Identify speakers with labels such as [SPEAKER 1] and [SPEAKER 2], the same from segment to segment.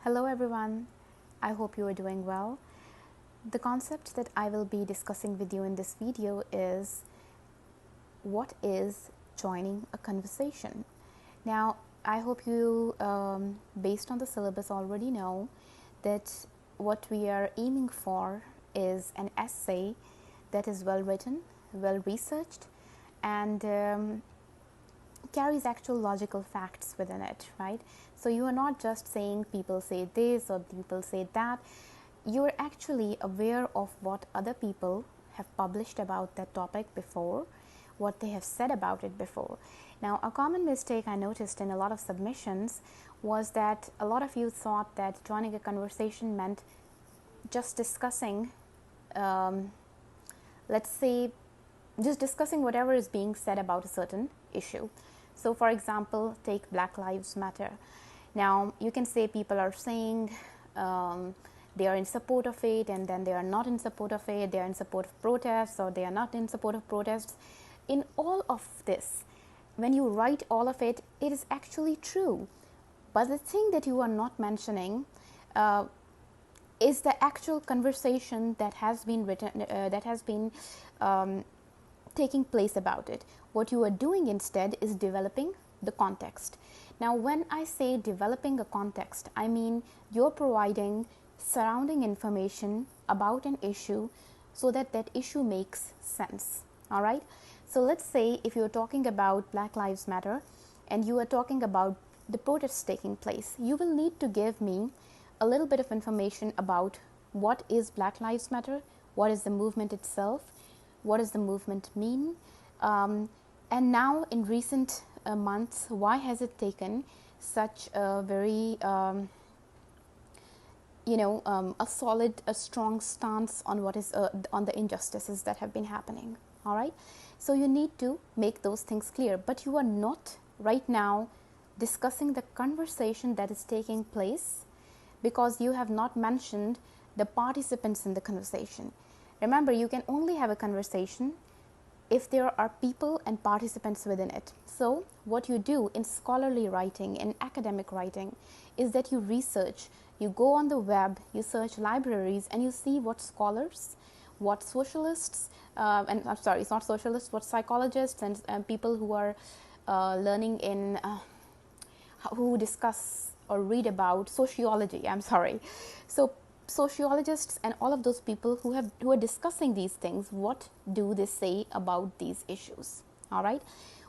[SPEAKER 1] Hello everyone, I hope you are doing well. The concept that I will be discussing with you in this video is what is joining a conversation. Now, I hope you, based on the syllabus, already know that what we are aiming for is an essay that is well written, well researched, and carries actual logical facts within it, right? So you are not just saying people say this or people say that. You are actually aware of what other people have published about that topic before, what they have said about it before. Now, a common mistake I noticed in a lot of submissions was that a lot of you thought that joining a conversation meant just discussing, let's say, just discussing whatever is being said about a certain issue. So, for example, take Black Lives Matter. Now, you can say people are saying they are in support of it, and then they are not in support of it, they are in support of protests, or they are not in support of protests. In all of this, when you write all of it, it is actually true. But the thing that you are not mentioning is the actual conversation that has been written, taking place about it. What you are doing instead is developing the context. Now, when I say developing a context, I mean you're providing surrounding information about an issue so that that issue makes sense. All right. So let's say if you're talking about Black Lives Matter and you are talking about the protests taking place, you will need to give me a little bit of information about what is Black Lives Matter, what is the movement itself, what does the movement mean, and now in recent months, why has it taken such a very a strong stance on what is on the injustices that have been happening. All right, so you need to make those things clear, but you are not right now discussing the conversation that is taking place because you have not mentioned the participants in the conversation. Remember, you can only have a conversation if there are people and participants within it. So what you do in scholarly writing, in academic writing, is that you research, you go on the web, you search libraries, and you see what scholars, what socialists, and I'm sorry, it's not socialists, what psychologists and people who are learning in, who discuss or read about sociology, I'm sorry. So sociologists and all of those people who are discussing these things, what do they say about these issues? All right,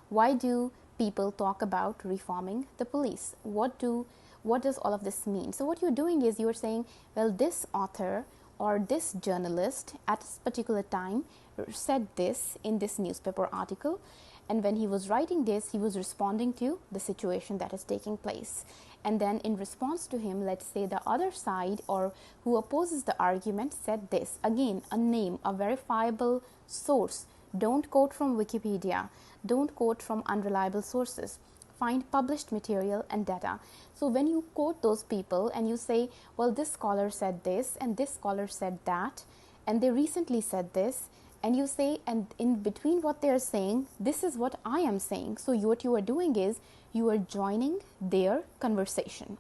[SPEAKER 1] why do people talk about reforming the police? What does all of this mean? So what you're doing is you're saying, well, this author or this journalist at a particular time said this in this newspaper article, and when he was writing this, he was responding to the situation that is taking place. And then in response to him, let's say the other side or who opposes the argument said this. Again, a name, a verifiable source. Don't quote from Wikipedia. Don't quote from unreliable sources. Find published material and data. So when you quote those people and you say, well, this scholar said this and this scholar said that, and they recently said this, and you say, and in between what they are saying, this is what I am saying. So what you are doing is you are joining their conversation.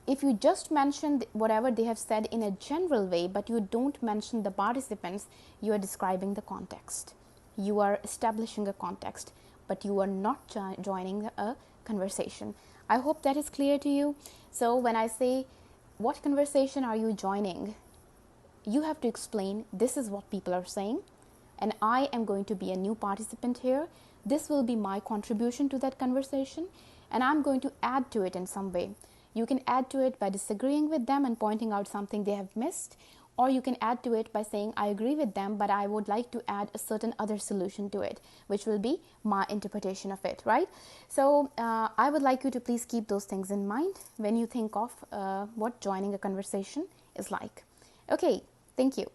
[SPEAKER 1] If you just mention whatever they have said in a general way, but you don't mention the participants, you are describing the context. You are establishing a context, but you are not joining a conversation. I hope that is clear to you. So when I say, what conversation are you joining? You have to explain, this is what people are saying, and I am going to be a new participant here. This will be my contribution to that conversation, and I'm going to add to it in some way. You can add to it by disagreeing with them and pointing out something they have missed, or you can add to it by saying, I agree with them, but I would like to add a certain other solution to it, which will be my interpretation of it, right? So I would like you to please keep those things in mind when you think of what joining a conversation is like. Okay, thank you.